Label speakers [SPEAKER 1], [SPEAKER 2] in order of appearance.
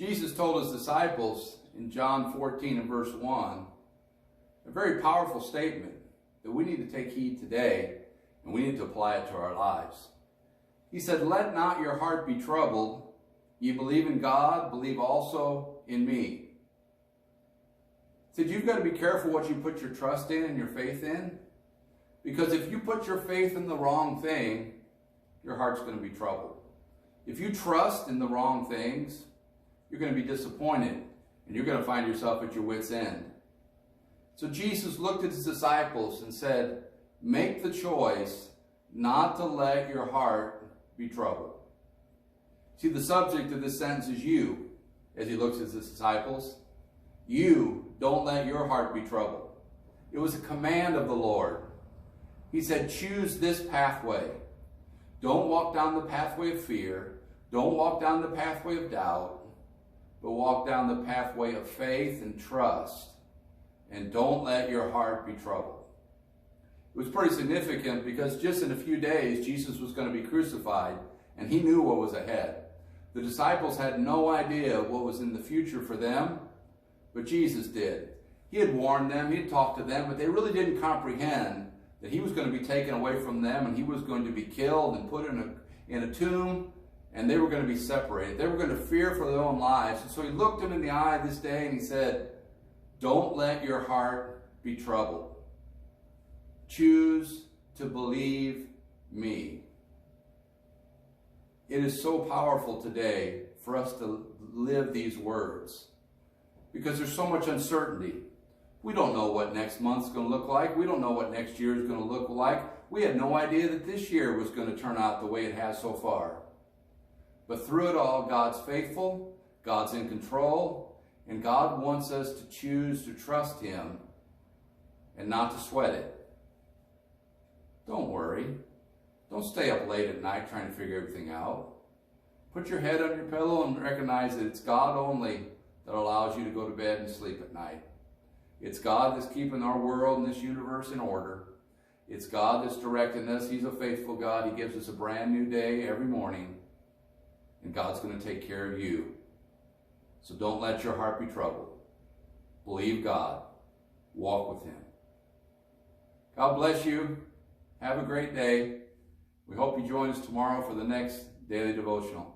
[SPEAKER 1] Jesus told his disciples in John 14 and verse 1, a very powerful statement that we need to take heed today and we need to apply it to our lives. He said, "Let not your heart be troubled. Ye believe in God, believe also in me." He said, you've got to be careful what you put your trust in and your faith in. Because if you put your faith in the wrong thing, your heart's going to be troubled. If you trust in the wrong things, you're going to be disappointed and you're going to find yourself at your wit's end. So Jesus looked at his disciples and said, make the choice not to let your heart be troubled. See, the subject of this sentence is you, as he looks at his disciples. You, don't let your heart be troubled. It was a command of the Lord. He said, choose this pathway. Don't walk down the pathway of fear. Don't walk down the pathway of doubt, but walk down the pathway of faith and trust. And don't let your heart be troubled. It was pretty significant because just in a few days, Jesus was going to be crucified, and he knew what was ahead. The disciples had no idea what was in the future for them, but Jesus did. He had warned them, he had talked to them, but they really didn't comprehend that he was going to be taken away from them and he was going to be killed and put in a tomb, and they were going to be separated. They were going to fear for their own lives. And so he looked them in the eye this day and he said, don't let your heart be troubled. Choose to believe me. It is so powerful today for us to live these words because there's so much uncertainty. We don't know what next month's going to look like. We don't know what next year is going to look like. We had no idea that this year was going to turn out the way it has so far. But through it all, God's faithful, God's in control, and God wants us to choose to trust him and not to sweat it. Don't worry. Don't stay up late at night trying to figure everything out. Put your head on your pillow and recognize that it's God only that allows you to go to bed and sleep at night. It's God that's keeping our world and this universe in order. It's God that's directing us. He's a faithful God. He gives us a brand new day every morning. And God's going to take care of you. So don't let your heart be troubled. Believe God. Walk with him. God bless you. Have a great day. We hope you join us tomorrow for the next daily devotional.